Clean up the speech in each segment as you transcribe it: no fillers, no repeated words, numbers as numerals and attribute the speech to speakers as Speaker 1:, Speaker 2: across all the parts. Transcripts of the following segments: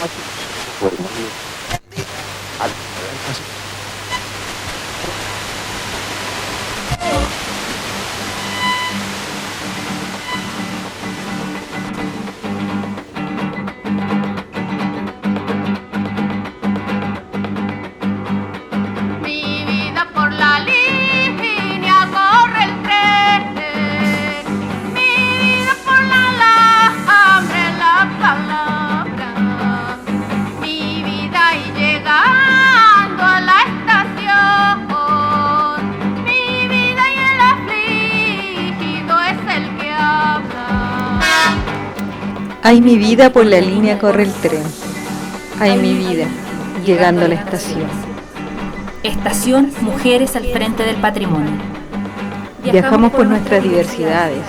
Speaker 1: Mi vida por la línea corre el tren. Mi vida por la palabra. Mi vida y llegando a la estación. Mi vida y el afligido es el que habla.
Speaker 2: Ay, mi vida, por la línea corre el tren. Ay, mi vida, llegando a la estación.
Speaker 3: Estación Mujeres al Frente del Patrimonio.
Speaker 2: Viajamos por nuestras diversidades,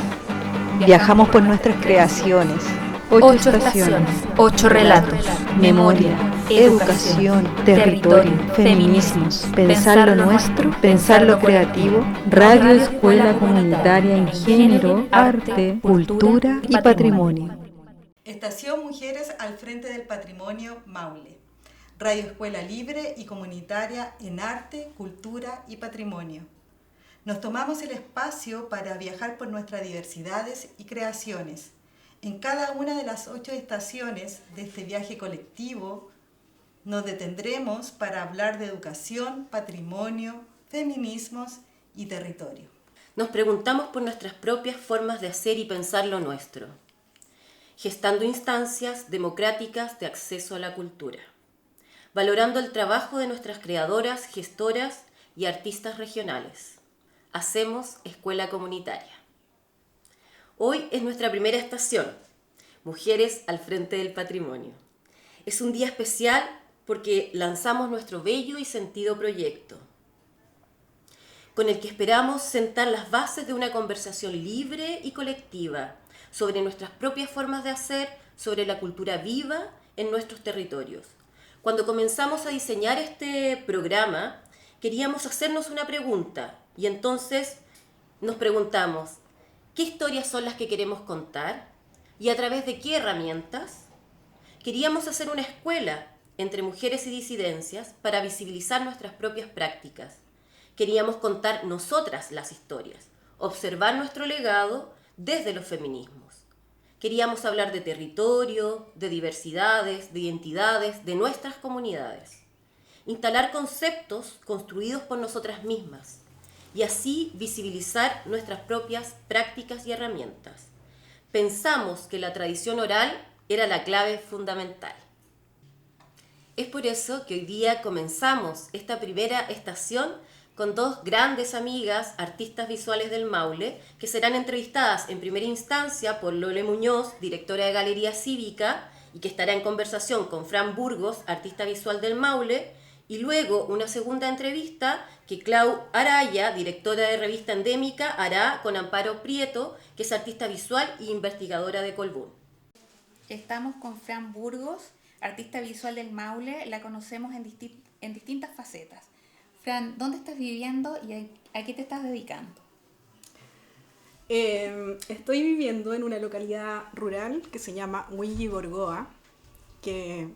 Speaker 2: viajamos por nuestras creaciones. 8 estaciones,
Speaker 3: 8 relatos.
Speaker 2: memoria, educación, territorio, feminismos, pensar lo nuestro, pensar lo creativo, radio, escuela comunitaria en género, arte, cultura y patrimonio.
Speaker 4: Estación Mujeres al Frente del Patrimonio Maule. Radio Escuela Libre y Comunitaria en Arte, Cultura y Patrimonio. Nos tomamos el espacio para viajar por nuestras diversidades y creaciones. En cada una de las 8 estaciones de este viaje colectivo nos detendremos para hablar de educación, patrimonio, feminismos y territorio.
Speaker 5: Nos preguntamos por nuestras propias formas de hacer y pensar lo nuestro, gestando instancias democráticas de acceso a la cultura, valorando el trabajo de nuestras creadoras, gestoras y artistas regionales. Hacemos escuela comunitaria. Hoy es nuestra primera estación, Mujeres al Frente del Patrimonio. Es un día especial porque lanzamos nuestro bello y sentido proyecto, con el que esperamos sentar las bases de una conversación libre y colectiva sobre nuestras propias formas de hacer, sobre la cultura viva en nuestros territorios. Cuando comenzamos a diseñar este programa, queríamos hacernos una pregunta y entonces nos preguntamos, ¿qué historias son las que queremos contar? ¿Y a través de qué herramientas? Queríamos hacer una escuela entre mujeres y disidencias para visibilizar nuestras propias prácticas. Queríamos contar nosotras las historias, observar nuestro legado desde los feminismos. Queríamos hablar de territorio, de diversidades, de identidades, de nuestras comunidades. Instalar conceptos construidos por nosotras mismas y así visibilizar nuestras propias prácticas y herramientas. Pensamos que la tradición oral era la clave fundamental. Es por eso que hoy día comenzamos esta primera estación con 2 grandes amigas, artistas visuales del Maule, que serán entrevistadas en primera instancia por Lole Muñoz, directora de Galería Cívica, y que estará en conversación con Fran Burgos, artista visual del Maule, y luego una segunda entrevista que Clau Araya, directora de Revista Endémica, hará con Amparo Prieto, que es artista visual e investigadora de Colbún.
Speaker 6: Estamos con Fran Burgos, artista visual del Maule. La conocemos en distintas facetas. Fran, ¿dónde estás viviendo y a qué te estás dedicando?
Speaker 7: Estoy viviendo en una localidad rural que se llama Huilliborgoa, que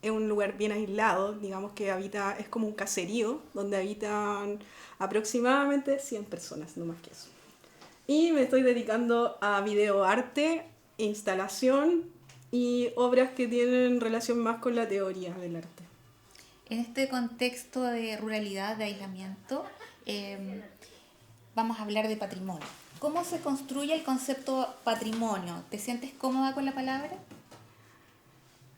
Speaker 7: es un lugar bien aislado, digamos que es como un caserío donde habitan aproximadamente 100 personas, no más que eso. Y me estoy dedicando a videoarte, instalación y obras que tienen relación más con la teoría del arte.
Speaker 6: En este contexto de ruralidad, de aislamiento, vamos a hablar de patrimonio. ¿Cómo se construye el concepto patrimonio? ¿Te sientes cómoda con la palabra?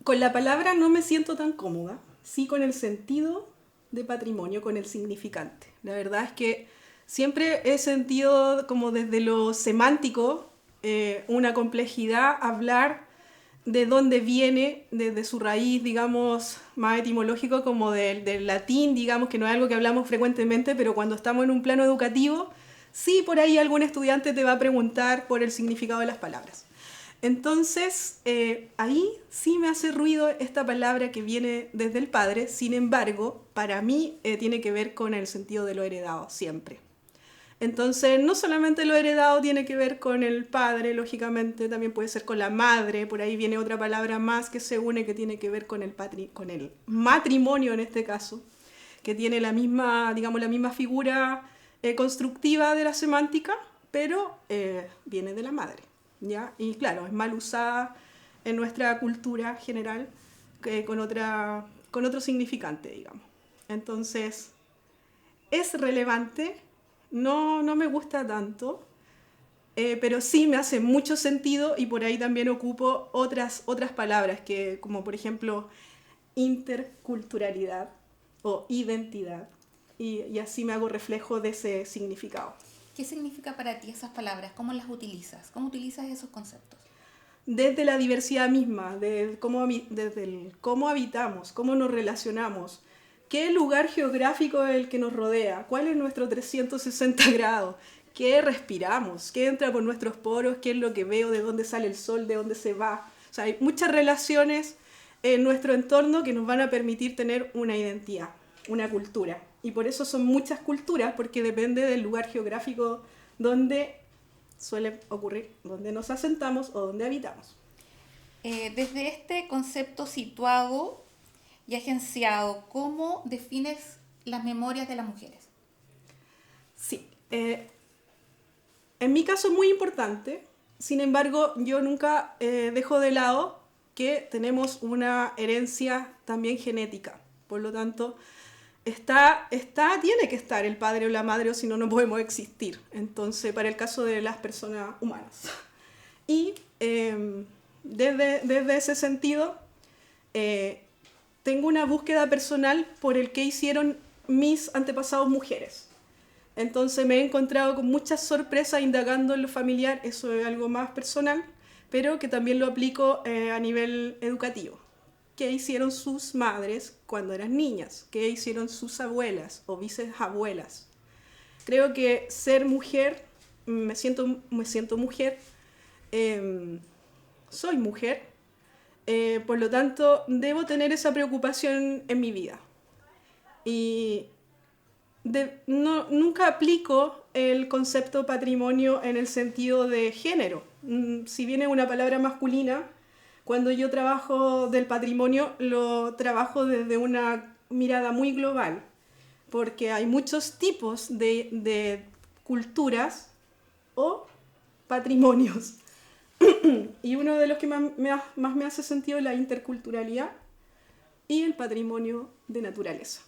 Speaker 7: Con la palabra no me siento tan cómoda, sí con el sentido de patrimonio, con el significante. La verdad es que siempre he sentido como desde lo semántico una complejidad hablar de dónde viene, desde su raíz, digamos, más etimológico como del latín, digamos, que no es algo que hablamos frecuentemente, pero cuando estamos en un plano educativo, sí, por ahí algún estudiante te va a preguntar por el significado de las palabras. Entonces, ahí sí me hace ruido esta palabra que viene desde el padre, sin embargo, para mí tiene que ver con el sentido de lo heredado, siempre. Entonces, no solamente lo heredado tiene que ver con el padre, lógicamente, también puede ser con la madre, por ahí viene otra palabra más que se une, que tiene que ver con el matrimonio en este caso, que tiene la misma, digamos, la misma figura constructiva de la semántica, pero viene de la madre, ¿ya? Y claro, es mal usada en nuestra cultura general con otro significante, digamos. Entonces, es relevante. No me gusta tanto, pero sí me hace mucho sentido y por ahí también ocupo otras palabras, que, como por ejemplo interculturalidad o identidad, y así me hago reflejo de ese significado.
Speaker 6: ¿Qué significa para ti esas palabras? ¿Cómo las utilizas? ¿Cómo utilizas esos conceptos?
Speaker 7: Desde la diversidad misma, desde cómo habitamos, cómo nos relacionamos, qué lugar geográfico es el que nos rodea, cuál es nuestro 360 grados, qué respiramos, qué entra por nuestros poros, qué es lo que veo, de dónde sale el sol, de dónde se va. O sea, hay muchas relaciones en nuestro entorno que nos van a permitir tener una identidad, una cultura. Y por eso son muchas culturas, porque depende del lugar geográfico donde suele ocurrir, donde nos asentamos o donde habitamos.
Speaker 6: Desde este concepto situado y agenciado, ¿cómo defines las memorias de las mujeres?
Speaker 7: Sí, en mi caso es muy importante, sin embargo yo nunca dejo de lado que tenemos una herencia también genética, por lo tanto tiene que estar el padre o la madre, o si no, no podemos existir, entonces para el caso de las personas humanas. Y desde ese sentido, tengo una búsqueda personal por el que hicieron mis antepasados mujeres. Entonces me he encontrado con muchas sorpresas indagando en lo familiar, eso es algo más personal, pero que también lo aplico a nivel educativo. ¿Qué hicieron sus madres cuando eran niñas? ¿Qué hicieron sus abuelas o bisabuelas? Creo que ser mujer, me siento mujer, soy mujer, por lo tanto debo tener esa preocupación en mi vida. Y nunca aplico el concepto patrimonio en el sentido de género. Si bien es una palabra masculina, cuando yo trabajo del patrimonio lo trabajo desde una mirada muy global, porque hay muchos tipos de culturas o patrimonios. Y uno de los que más me hace sentido es la interculturalidad y el patrimonio de naturaleza.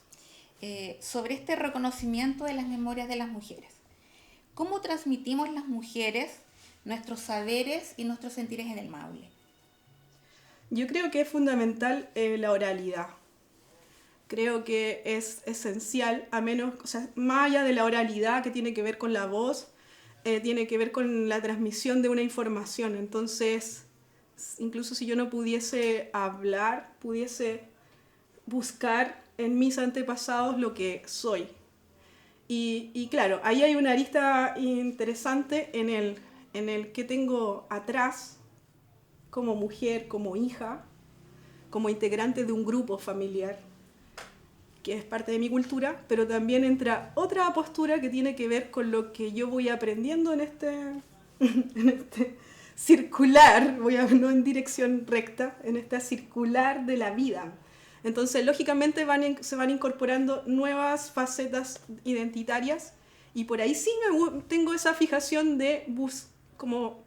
Speaker 6: Sobre este reconocimiento de las memorias de las mujeres, ¿cómo transmitimos las mujeres nuestros saberes y nuestros sentires en el Maule?
Speaker 7: Yo creo que es fundamental la oralidad. Creo que es esencial, más allá de la oralidad que tiene que ver con la voz, tiene que ver con la transmisión de una información. Entonces, incluso si yo no pudiese hablar, pudiese buscar en mis antepasados lo que soy. Y claro, ahí hay una arista interesante en el que tengo atrás, como mujer, como hija, como integrante de un grupo familiar, que es parte de mi cultura, pero también entra otra postura que tiene que ver con lo que yo voy aprendiendo en este circular, no en dirección recta, en esta circular de la vida. Entonces, lógicamente se van incorporando nuevas facetas identitarias y por ahí sí tengo esa fijación de como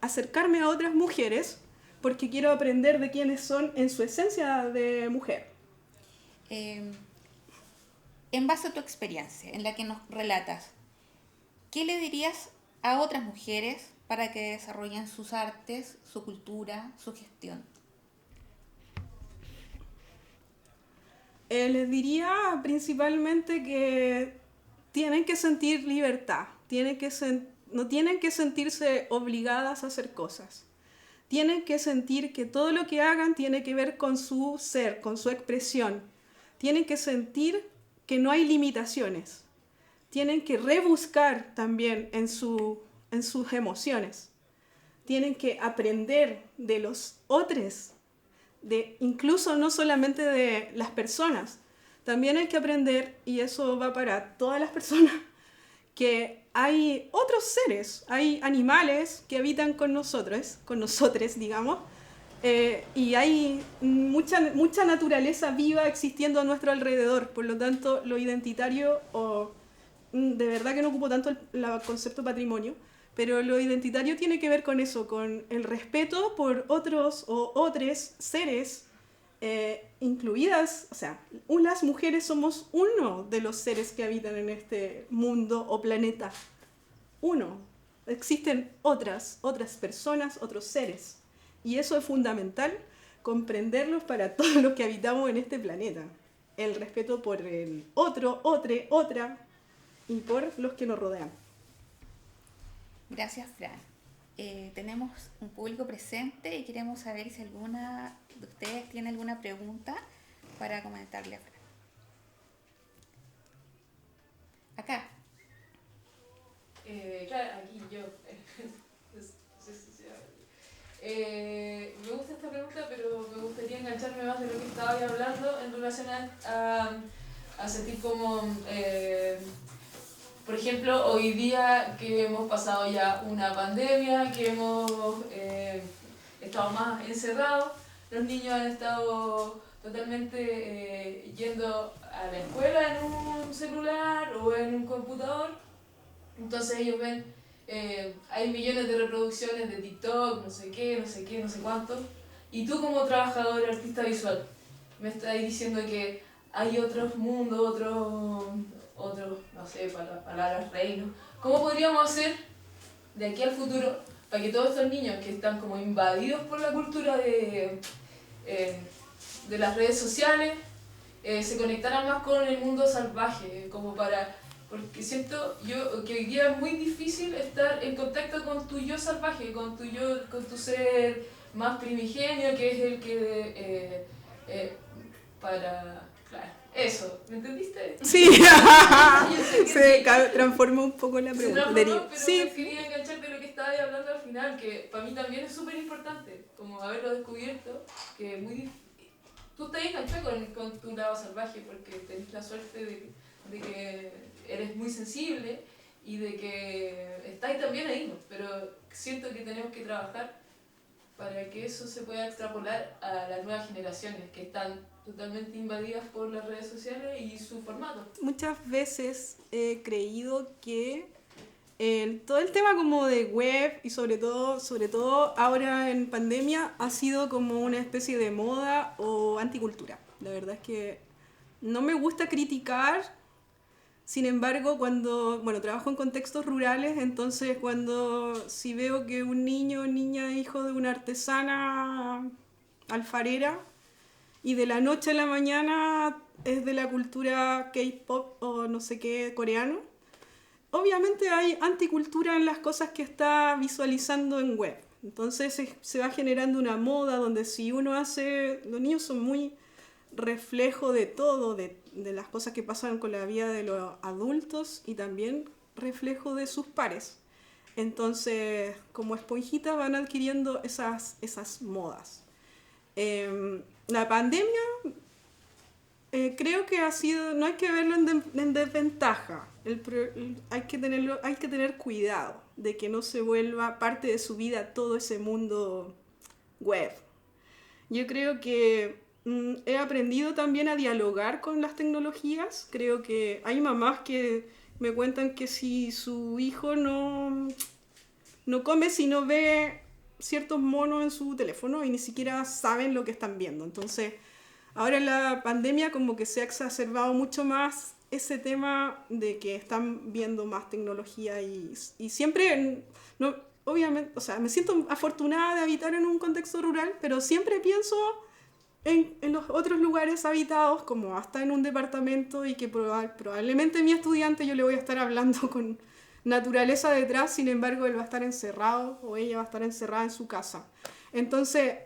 Speaker 7: acercarme a otras mujeres porque quiero aprender de quiénes son en su esencia de mujer.
Speaker 6: En base a tu experiencia, en la que nos relatas, ¿qué le dirías a otras mujeres para que desarrollen sus artes, su cultura, su gestión?
Speaker 7: Les diría principalmente que tienen que sentir libertad, no tienen que sentirse obligadas a hacer cosas. Tienen que sentir que todo lo que hagan tiene que ver con su ser, con su expresión. Tienen que sentir que no hay limitaciones. Tienen que rebuscar también en sus emociones. Tienen que aprender de los otros, incluso no solamente de las personas. También hay que aprender, y eso va para todas las personas, que hay otros seres, hay animales que habitan con nosotros, digamos, y hay mucha naturaleza viva existiendo a nuestro alrededor. Por lo tanto, lo identitario, de verdad que no ocupo tanto el concepto patrimonio, pero lo identitario tiene que ver con eso, con el respeto por otros o otros seres, incluidas, o sea, las mujeres somos uno de los seres que habitan en este mundo o planeta. Uno. Existen otras personas, otros seres. Y eso es fundamental, comprenderlos para todos los que habitamos en este planeta. El respeto por el otro, otra, y por los que nos rodean.
Speaker 6: Gracias, Fran. Tenemos un público presente y queremos saber si alguna de ustedes tiene alguna pregunta para comentarle a Fran. Acá.
Speaker 8: Claro, aquí yo. Me gusta esta pregunta, pero me gustaría engancharme más de lo que estaba hablando en relación a sentir como, por ejemplo, hoy día que hemos pasado ya una pandemia, que hemos estado más encerrados, los niños han estado totalmente yendo a la escuela en un celular o en un computador, entonces ellos ven, hay millones de reproducciones de TikTok, no sé qué, no sé cuánto, y tú como trabajador, artista visual, me estás diciendo que hay otros mundos, otros, no sé, palabras reinos. ¿Cómo podríamos hacer de aquí al futuro para que todos estos niños que están como invadidos por la cultura de las redes sociales se conectaran más con el mundo salvaje? Porque siento yo que hoy día es muy difícil estar en contacto con tu yo salvaje, con tu ser más primigenio, que es el que claro, eso, ¿me entendiste?
Speaker 7: Sí, se
Speaker 8: sí.
Speaker 7: transformó un poco la pregunta.
Speaker 8: Pero
Speaker 7: Sí.
Speaker 8: me quería enganchar de lo que estabas hablando al final, que para mí también es súper importante, como haberlo descubierto, que es muy difícil. Tú estás enganchado con tu lado salvaje porque tenés la suerte de que eres muy sensible y de que estáis también ahí, ¿no? Pero siento que tenemos que trabajar para que eso se pueda extrapolar a las nuevas generaciones que están totalmente invadidas por las redes sociales y su formato.
Speaker 7: Muchas veces he creído que todo el tema como de web y sobre todo ahora en pandemia ha sido como una especie de moda o anticultura. La verdad es que no me gusta criticar, sin embargo, trabajo en contextos rurales, entonces si veo que un niño o niña hijo de una artesana alfarera y de la noche a la mañana es de la cultura K-pop o no sé qué coreano, obviamente hay anticultura en las cosas que está visualizando en web. Entonces se va generando una moda donde si uno los niños son muy reflejo de todo, de las cosas que pasan con la vida de los adultos y también reflejo de sus pares. Entonces, como esponjitas van adquiriendo esas modas. La pandemia creo que ha sido, no hay que verlo en desventaja. Hay que tener cuidado de que no se vuelva parte de su vida todo ese mundo web. Yo creo que he aprendido también a dialogar con las tecnologías. Creo que hay mamás que me cuentan que si su hijo no come si no ve ciertos monos en su teléfono y ni siquiera saben lo que están viendo. Entonces, ahora en la pandemia como que se ha exacerbado mucho más ese tema de que están viendo más tecnología y siempre, obviamente, o sea, me siento afortunada de habitar en un contexto rural, pero siempre pienso en los otros lugares habitados, como hasta en un departamento, y que probablemente mi estudiante yo le voy a estar hablando con naturaleza detrás, sin embargo él va a estar encerrado o ella va a estar encerrada en su casa. Entonces,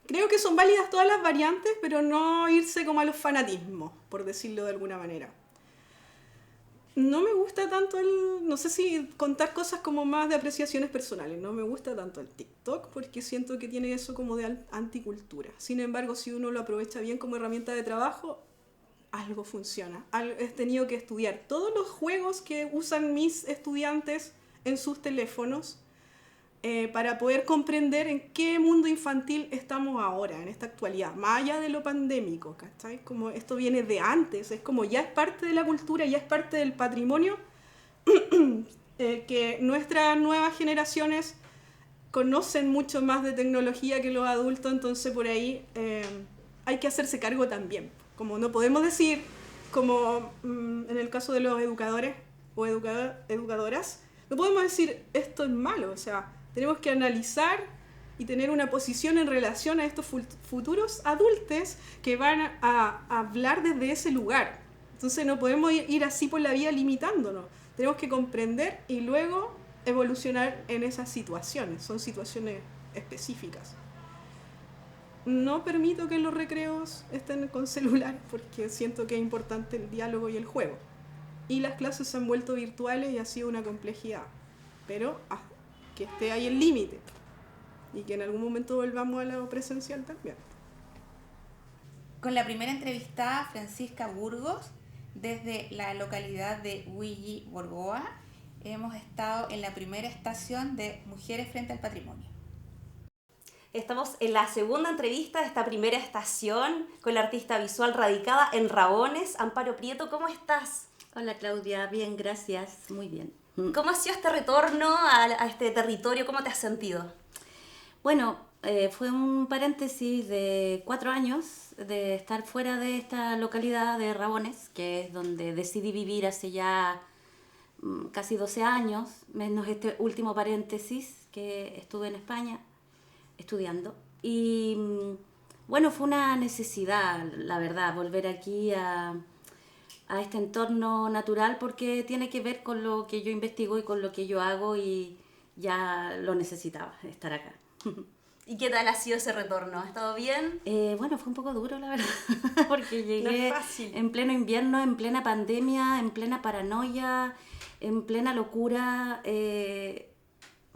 Speaker 7: creo que son válidas todas las variantes, pero no irse como a los fanatismos, por decirlo de alguna manera. No me gusta tanto no sé si contar cosas como más de apreciaciones personales, no me gusta tanto el TikTok porque siento que tiene eso como de anticultura. Sin embargo, si uno lo aprovecha bien como herramienta de trabajo, algo funciona. He tenido que estudiar todos los juegos que usan mis estudiantes en sus teléfonos para poder comprender en qué mundo infantil estamos ahora, en esta actualidad, más allá de lo pandémico, ¿cachai? Como esto viene de antes, es como ya es parte de la cultura, ya es parte del patrimonio, que nuestras nuevas generaciones conocen mucho más de tecnología que los adultos, entonces por ahí hay que hacerse cargo también. Como no podemos decir, como en el caso de los educadores o educadoras, no podemos decir esto es malo, o sea, tenemos que analizar y tener una posición en relación a estos futuros adultos que van a hablar desde ese lugar. Entonces no podemos ir así por la vida limitándonos, tenemos que comprender y luego evolucionar en esas situaciones, son situaciones específicas. No permito que los recreos estén con celular porque siento que es importante el diálogo y el juego. Y las clases se han vuelto virtuales y ha sido una complejidad. Pero que esté ahí el límite y que en algún momento volvamos a lo presencial también.
Speaker 6: Con la primera entrevistada, Francisca Burgos, desde la localidad de Huilli, Borgoa, hemos estado en la primera estación de Mujeres frente al Patrimonio.
Speaker 9: Estamos en la segunda entrevista de esta primera estación con la artista visual radicada en Rabones, Amparo Prieto. ¿Cómo estás?
Speaker 10: Hola Claudia, bien, gracias, muy bien.
Speaker 9: ¿Cómo ha sido este retorno a este territorio? ¿Cómo te has sentido?
Speaker 10: Bueno, fue un paréntesis de 4 años de estar fuera de esta localidad de Rabones, que es donde decidí vivir hace ya casi 12 años, menos este último paréntesis que estuve en España estudiando. Y bueno, fue una necesidad, la verdad, volver aquí a este entorno natural porque tiene que ver con lo que yo investigo y con lo que yo hago y ya lo necesitaba, estar acá.
Speaker 9: ¿Y qué tal ha sido ese retorno? ¿Ha estado bien?
Speaker 10: Bueno, fue un poco duro, la verdad, porque llegué
Speaker 9: no es fácil.
Speaker 10: En pleno invierno, en plena pandemia, en plena paranoia, en plena locura.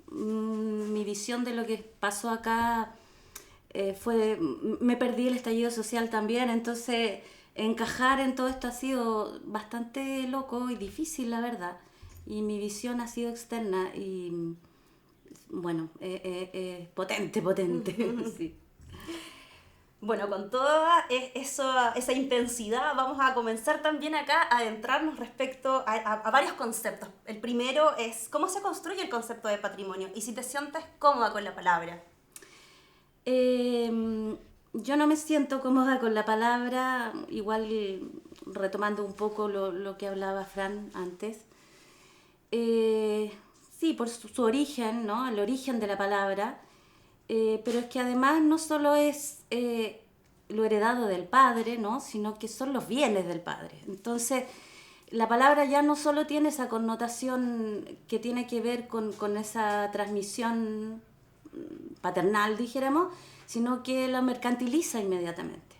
Speaker 10: Mi visión de lo que pasó acá me perdí el estallido social también, entonces encajar en todo esto ha sido bastante loco y difícil, la verdad, y mi visión ha sido externa y bueno, potente, sí.
Speaker 9: Bueno, con toda esa intensidad vamos a comenzar también acá a adentrarnos respecto a varios conceptos. El primero es cómo se construye el concepto de patrimonio y si te sientes cómoda con la palabra.
Speaker 10: Yo no me siento cómoda con la palabra, igual retomando un poco lo que hablaba Fran antes. Sí, por su origen, ¿no? El origen de la palabra. Pero es que además no solo es lo heredado del padre, ¿no? Sino que son los bienes del padre. Entonces, la palabra ya no solo tiene esa connotación que tiene que ver con esa transmisión paternal, dijéramos, sino que la mercantiliza inmediatamente.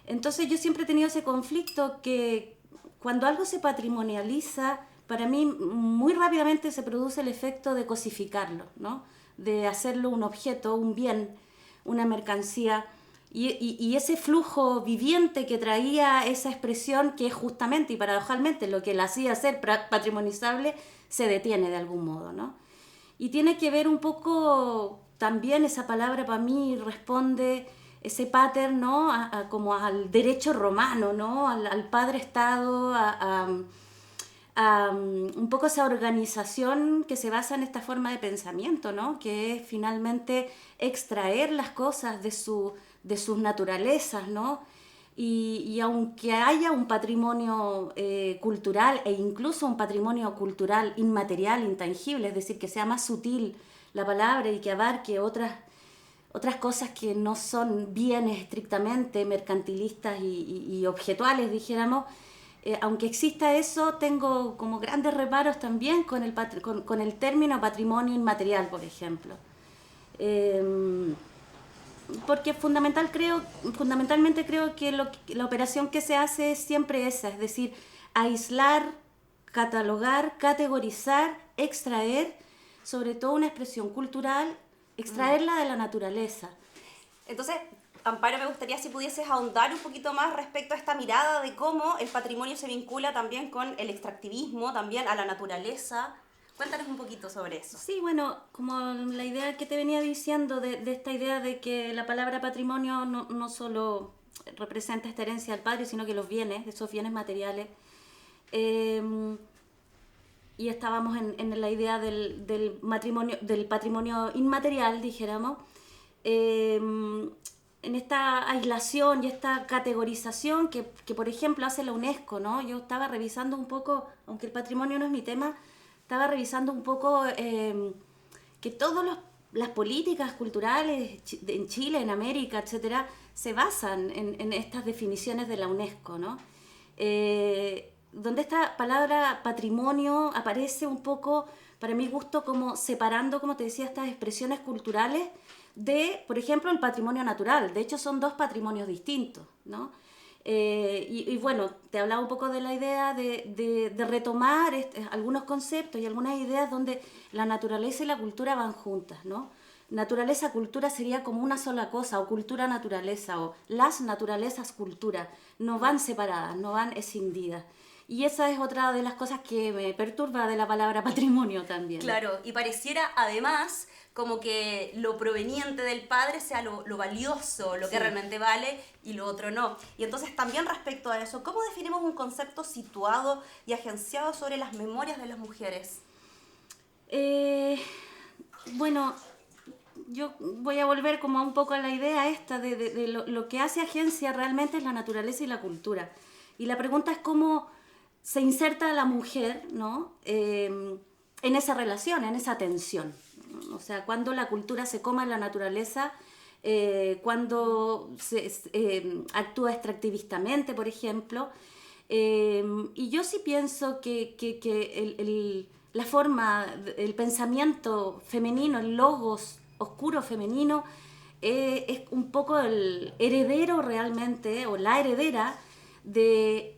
Speaker 10: Entonces yo siempre he tenido ese conflicto que cuando algo se patrimonializa, para mí muy rápidamente se produce el efecto de cosificarlo, ¿no? De hacerlo un objeto, un bien, una mercancía, y ese flujo viviente que traía esa expresión que es justamente y paradojalmente lo que la hacía ser patrimonializable se detiene de algún modo, ¿no? Y tiene que ver un poco también esa palabra para mí responde ese pattern, ¿no? Como al derecho romano, ¿no? Al padre Estado, un poco esa organización que se basa en esta forma de pensamiento, ¿no? Que es finalmente extraer las cosas de sus naturalezas, ¿no? Y aunque haya un patrimonio cultural e incluso un patrimonio cultural inmaterial, intangible, es decir, que sea más sutil la palabra y que abarque otras cosas que no son bienes estrictamente mercantilistas y objetuales, dijéramos, aunque exista eso, tengo como grandes reparos también con el término patrimonio inmaterial, por ejemplo. Porque fundamentalmente creo que la operación que se hace es siempre esa, es decir, aislar, catalogar, categorizar, extraer, sobre todo una expresión cultural, extraerla de la naturaleza.
Speaker 9: Entonces, Amparo, me gustaría si pudieses ahondar un poquito más respecto a esta mirada de cómo el patrimonio se vincula también con el extractivismo, también a la naturaleza. Cuéntanos un poquito sobre eso.
Speaker 10: Sí, bueno, como la idea que te venía diciendo de esta idea de que la palabra patrimonio no solo representa esta herencia del padre, sino que los bienes, esos bienes materiales. Y estábamos en la idea del patrimonio inmaterial, dijéramos, en esta aislación y esta categorización que, por ejemplo, hace la UNESCO, ¿no? Yo estaba revisando un poco, aunque el patrimonio no es mi tema, estaba revisando un poco que todas las políticas culturales en Chile, en América, etcétera, se basan en estas definiciones de la UNESCO, ¿no? Donde esta palabra patrimonio aparece un poco, para mi gusto, como separando, como te decía, estas expresiones culturales de, por ejemplo, el patrimonio natural. De hecho, son dos patrimonios distintos, ¿no? Y bueno, te hablaba un poco de la idea de retomar algunos conceptos y algunas ideas donde la naturaleza y la cultura van juntas, ¿no? Naturaleza-cultura sería como una sola cosa, o cultura-naturaleza, o las naturalezas cultura, no van separadas, no van escindidas. Y esa es otra de las cosas que me perturba de la palabra patrimonio también.
Speaker 9: Claro, y pareciera además como que lo proveniente del padre sea lo valioso, lo que realmente vale, y lo otro no. Y entonces también respecto a eso, ¿cómo definimos un concepto situado y agenciado sobre las memorias de las mujeres?
Speaker 10: Bueno, yo voy a volver como un poco a la idea esta de lo que hace agencia realmente es la naturaleza y la cultura. Y la pregunta es cómo se inserta la mujer, ¿no? En esa relación, en esa tensión. O sea, cuando la cultura se coma en la naturaleza, cuando se actúa extractivistamente, por ejemplo. Y yo sí pienso que la forma, el pensamiento femenino, el logos oscuro femenino, es un poco el heredero realmente, o la heredera de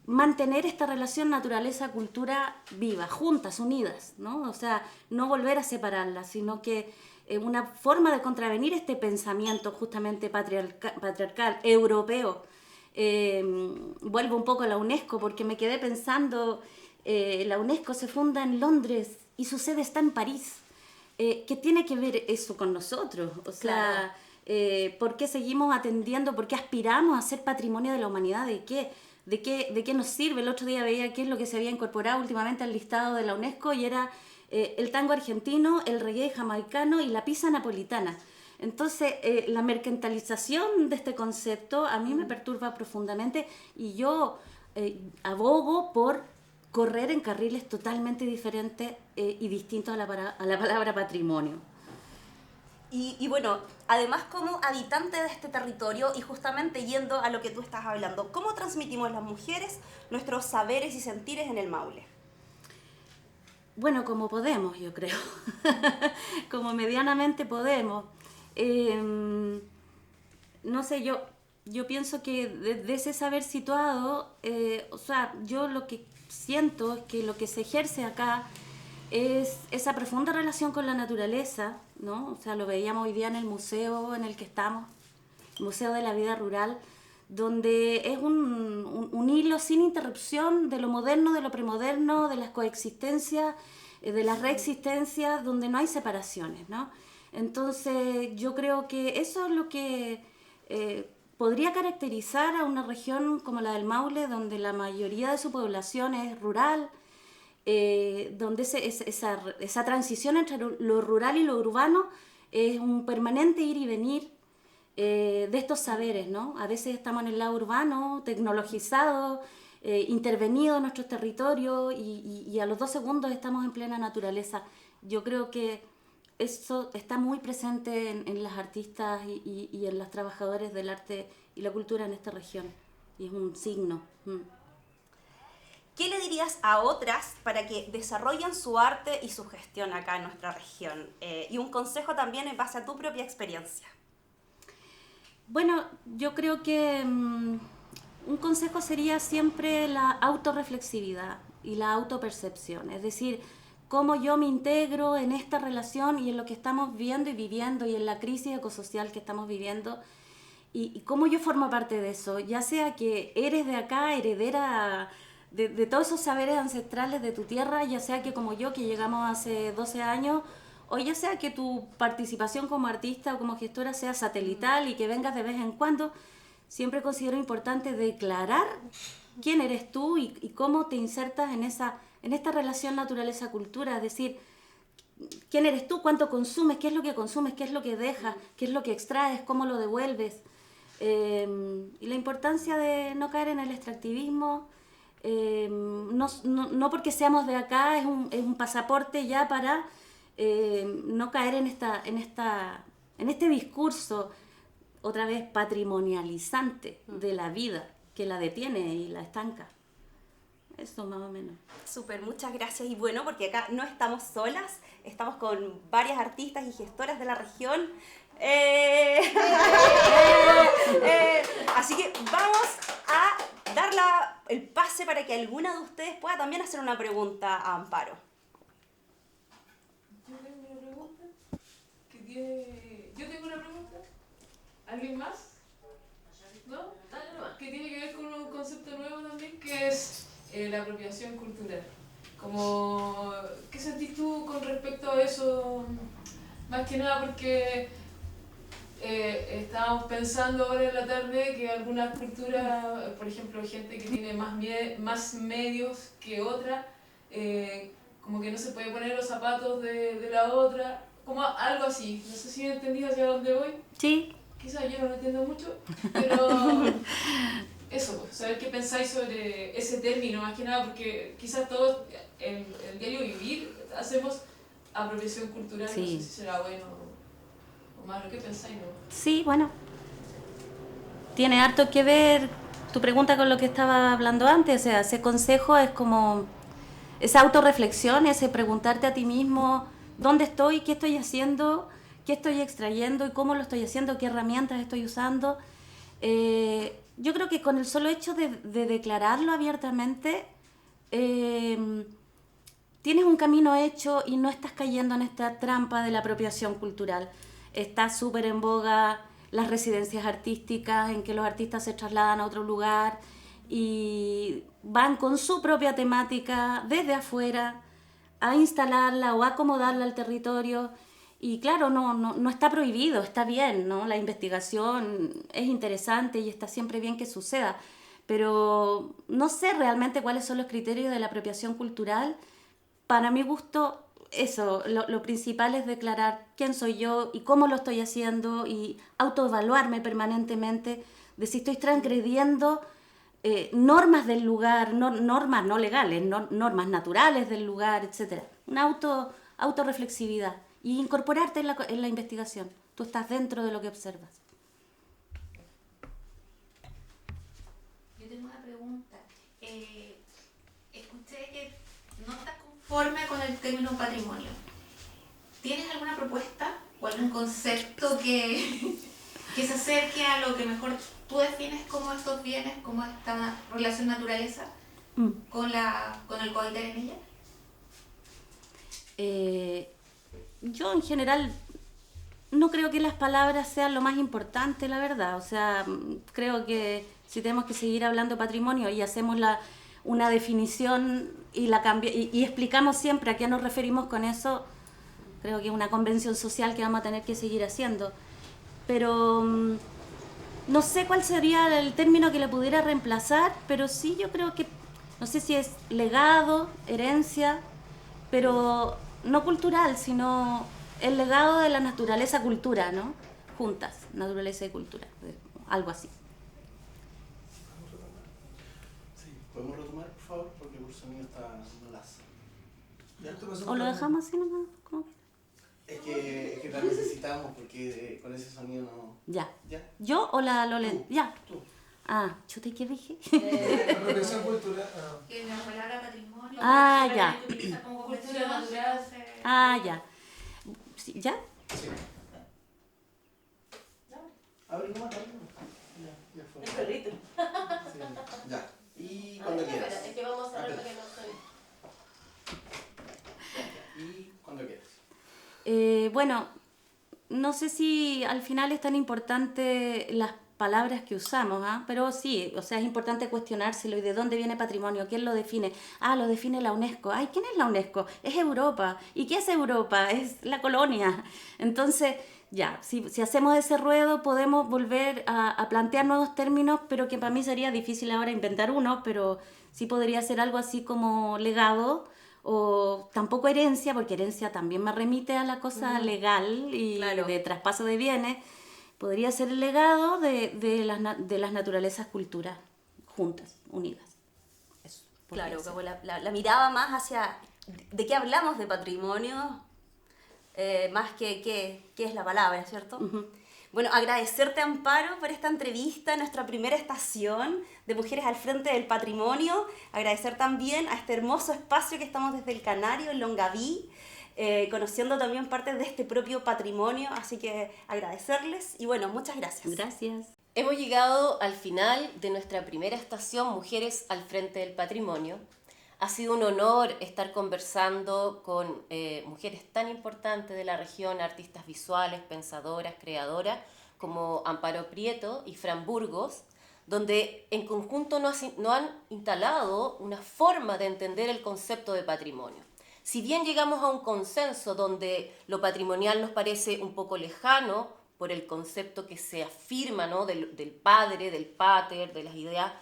Speaker 10: mantener esta relación naturaleza-cultura viva, juntas, unidas, ¿no? O sea, no volver a separarlas, sino que una forma de contravenir este pensamiento justamente patriarcal, europeo. Vuelvo un poco a la UNESCO porque me quedé pensando, la UNESCO se funda en Londres y su sede está en París. ¿Qué tiene que ver eso con nosotros? O sea, claro. ¿Por qué seguimos atendiendo? ¿Por qué aspiramos a ser patrimonio de la humanidad? ¿De qué? ¿De qué nos sirve? El otro día veía qué es lo que se había incorporado últimamente al listado de la UNESCO y era el tango argentino, el reggae jamaicano y la pizza napolitana. Entonces, la mercantilización de este concepto a mí me perturba profundamente y yo abogo por correr en carriles totalmente diferentes y distintos a la palabra patrimonio.
Speaker 9: Y bueno, además como habitante de este territorio y justamente yendo a lo que tú estás hablando, ¿cómo transmitimos las mujeres nuestros saberes y sentires en el Maule?
Speaker 10: Bueno, como podemos, yo creo. Como medianamente podemos. No sé, yo pienso que desde ese saber situado, o sea, yo lo que siento es que lo que se ejerce acá es esa profunda relación con la naturaleza, ¿no? O sea, lo veíamos hoy día en el museo en el que estamos, el Museo de la Vida Rural, donde es un hilo sin interrupción de lo moderno, de lo premoderno, de las coexistencias, de las reexistencias, donde no hay separaciones, ¿no? Entonces, yo creo que eso es lo que podría caracterizar a una región como la del Maule, donde la mayoría de su población es rural, donde esa transición entre lo rural y lo urbano es un permanente ir y venir de estos saberes, ¿no? A veces estamos en el lado urbano, tecnologizado, intervenido en nuestros territorios y a los 2 segundos estamos en plena naturaleza. Yo creo que eso está muy presente en las artistas y en los trabajadores del arte y la cultura en esta región y es un signo.
Speaker 9: ¿Qué le dirías a otras para que desarrollen su arte y su gestión acá en nuestra región? Y un consejo también en base a tu propia experiencia.
Speaker 10: Bueno, yo creo que un consejo sería siempre la autorreflexividad y la autopercepción. Es decir, cómo yo me integro en esta relación y en lo que estamos viendo y viviendo y en la crisis ecosocial que estamos viviendo. y cómo yo formo parte de eso, ya sea que eres de acá, heredera de todos esos saberes ancestrales de tu tierra, ya sea que como yo, que llegamos hace 12 años, o ya sea que tu participación como artista o como gestora sea satelital y que vengas de vez en cuando, siempre considero importante declarar quién eres tú y cómo te insertas en esta relación naturaleza-cultura, es decir, quién eres tú, cuánto consumes, qué es lo que dejas, qué es lo que extraes, cómo lo devuelves. Y la importancia de no caer en el extractivismo, no porque seamos de acá es un pasaporte ya para no caer en este discurso otra vez patrimonializante de la vida que la detiene y la estanca. Eso más o menos.
Speaker 9: Súper, muchas gracias. Y bueno, porque acá no estamos solas, estamos con varias artistas y gestoras de la región. Así que vamos a dar el pase para que alguna de ustedes pueda también hacer una pregunta a Amparo.
Speaker 8: Yo tengo una pregunta. Yo tengo una pregunta. ¿Alguien más? ¿No? Dale nomás. Que tiene que ver con un concepto nuevo también, que es la apropiación cultural. ¿Qué sentís tú con respecto a eso? Más que nada porque estábamos pensando ahora en la tarde que algunas culturas, por ejemplo, gente que tiene más medios que otra, como que no se puede poner los zapatos de la otra, como algo así. No sé si me entendí hacia dónde voy.
Speaker 10: Sí.
Speaker 8: Quizás yo no lo entiendo mucho, pero eso, pues, saber qué pensáis sobre ese término, más que nada, porque quizás todos en el diario vivir hacemos apropiación cultural,
Speaker 10: Sí.
Speaker 8: No sé si será bueno o malo, ¿qué pensáis? No?
Speaker 10: Sí, bueno, tiene harto que ver tu pregunta con lo que estaba hablando antes, o sea, ese consejo es como esa autorreflexión, ese preguntarte a ti mismo dónde estoy, qué estoy haciendo, qué estoy extrayendo y cómo lo estoy haciendo, qué herramientas estoy usando. Yo creo que con el solo hecho de declararlo abiertamente, tienes un camino hecho y no estás cayendo en esta trampa de la apropiación cultural. Está súper en boga las residencias artísticas, en que los artistas se trasladan a otro lugar y van con su propia temática desde afuera a instalarla o a acomodarla al territorio. Y claro, no está prohibido, está bien, ¿no? La investigación es interesante y está siempre bien que suceda, pero no sé realmente cuáles son los criterios de la apropiación cultural. Para mi gusto, eso, lo principal es declarar quién soy yo y cómo lo estoy haciendo y autoevaluarme permanentemente de si estoy transgrediendo normas del lugar, normas no legales, normas naturales del lugar, etc. Una autorreflexividad. Y incorporarte en la investigación. Tú estás dentro de lo que observas.
Speaker 6: Yo tengo una pregunta. Escuché que no estás conforme con el término patrimonio. ¿Tienes alguna propuesta o algún concepto que se acerque a lo que mejor tú defines como estos bienes, como esta relación naturaleza con el cohabitar en ella?
Speaker 10: Yo en general no creo que las palabras sean lo más importante, la verdad. O sea, creo que si tenemos que seguir hablando de patrimonio y hacemos una definición y explicamos siempre a qué nos referimos con eso, creo que es una convención social que vamos a tener que seguir haciendo. Pero no sé cuál sería el término que le pudiera reemplazar, pero sí yo creo que, no sé si es legado, herencia, pero no cultural, sino el legado de la naturaleza-cultura, ¿no? Juntas, naturaleza y cultura, algo así.
Speaker 11: Sí, ¿podemos retomar, por favor? Porque por sonido está no las.
Speaker 10: ¿O lo dejamos así nomás? ¿Cómo?
Speaker 11: Es que la necesitamos porque con ese sonido no.
Speaker 10: Ya.
Speaker 11: ¿Ya?
Speaker 10: ¿Yo o la Lolen? Ya.
Speaker 11: Tú.
Speaker 10: Ah, chuta, ¿y qué dije?
Speaker 12: Apropiación cultural.
Speaker 6: Que la palabra patrimonio.
Speaker 10: Ah, ya.
Speaker 6: Como cultura natural.
Speaker 10: Ah, ya. Sí, ¿ya?
Speaker 11: Sí. Abre nomás, ya fue.
Speaker 9: El perrito.
Speaker 11: Sí, ya. Y cuando quieras.
Speaker 5: Es que vamos a cerrar para que no suene.
Speaker 11: Y cuando quieras.
Speaker 10: Bueno, no sé si al final es tan importante las palabras que usamos, pero sí, o sea, es importante cuestionárselo. ¿Y de dónde viene patrimonio? ¿Quién lo define? Lo define la UNESCO. Ay, ¿quién es la UNESCO? Es Europa. ¿Y qué es Europa? Es la colonia. Entonces, ya, si hacemos ese ruedo podemos volver a plantear nuevos términos, pero que para mí sería difícil ahora inventar uno, pero sí podría ser algo así como legado, o tampoco herencia, porque herencia también me remite a la cosa legal y de traspaso de bienes. Podría ser el legado de las naturalezas culturas juntas, unidas. Eso,
Speaker 9: claro, como la mirada más hacia de qué hablamos de patrimonio, más que qué es la palabra, ¿cierto?
Speaker 10: Uh-huh.
Speaker 9: Bueno, agradecerte, Amparo, por esta entrevista, nuestra primera estación de Mujeres al Frente del Patrimonio. Agradecer también a este hermoso espacio que estamos desde el Canario, en Longaví, conociendo también parte de este propio patrimonio. Así que agradecerles y bueno, muchas gracias.
Speaker 10: Gracias.
Speaker 5: Hemos llegado al final de nuestra primera estación Mujeres al Frente del Patrimonio. Ha sido un honor estar conversando con mujeres tan importantes de la región, artistas visuales, pensadoras, creadoras, como Amparo Prieto y Fran Burgos, donde en conjunto nos han instalado una forma de entender el concepto de patrimonio. Si bien llegamos a un consenso donde lo patrimonial nos parece un poco lejano por el concepto que se afirma, ¿no?, del padre, del pater, de las ideas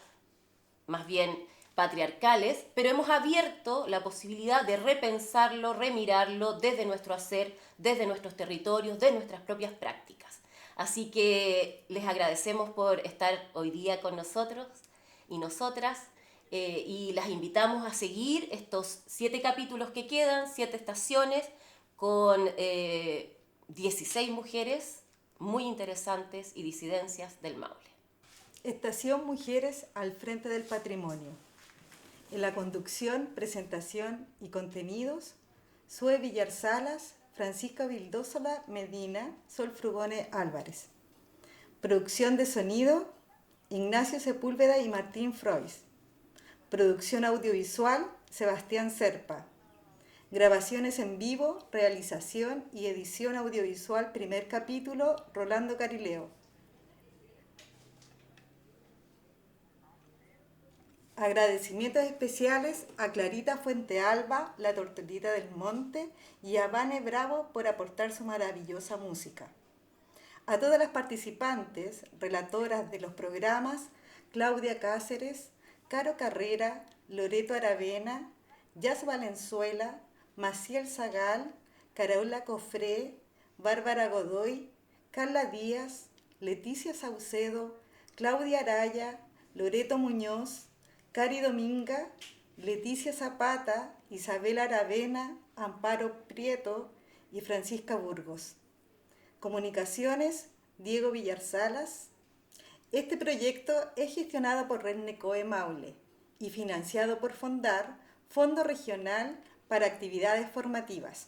Speaker 5: más bien patriarcales, pero hemos abierto la posibilidad de repensarlo, remirarlo desde nuestro hacer, desde nuestros territorios, de nuestras propias prácticas. Así que les agradecemos por estar hoy día con nosotros y nosotras, y las invitamos a seguir estos 7 capítulos que quedan, 7 estaciones, con 16 mujeres muy interesantes y disidencias del Maule.
Speaker 4: Estación Mujeres al Frente del Patrimonio. En la conducción, presentación y contenidos, Sue Villar Salas, Francisca Vildósola Medina, Sol Frugone Álvarez. Producción de sonido, Ignacio Sepúlveda y Martín Frois. Producción audiovisual, Sebastián Serpa. Grabaciones en vivo, realización y edición audiovisual, primer capítulo, Rolando Carileo. Agradecimientos especiales a Clarita Fuentealba, La Tortolita del Monte, y a Vane Bravo por aportar su maravillosa música. A todas las participantes, relatoras de los programas, Claudia Cáceres, Caro Carrera, Loreto Aravena, Jazz Valenzuela, Maciel Zagal, Carola Cofré, Bárbara Godoy, Carla Díaz, Leticia Saucedo, Claudia Araya, Loreto Muñoz, Cari Dominga, Leticia Zapata, Isabel Aravena, Amparo Prieto y Francisca Burgos. Comunicaciones, Diego Villarsalas. Este proyecto es gestionado por Red Necoe Maule y financiado por Fondar, Fondo Regional para Actividades Formativas.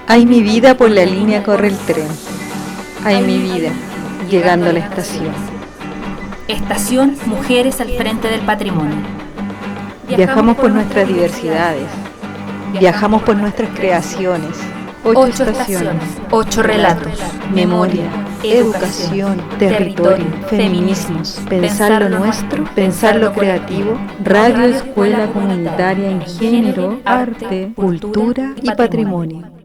Speaker 2: Ay, mi vida, por la línea corre el tren. Ay, mi vida, llegando a la estación.
Speaker 3: Estación Mujeres al Frente del Patrimonio.
Speaker 2: Viajamos por nuestras diversidades. Viajamos por nuestras creaciones. 8 estaciones.
Speaker 3: 8 relatos.
Speaker 2: Memoria, educación, territorio, feminismos, pensar lo nuestro, pensar lo creativo, radio, escuela comunitaria en género, arte, cultura y patrimonio.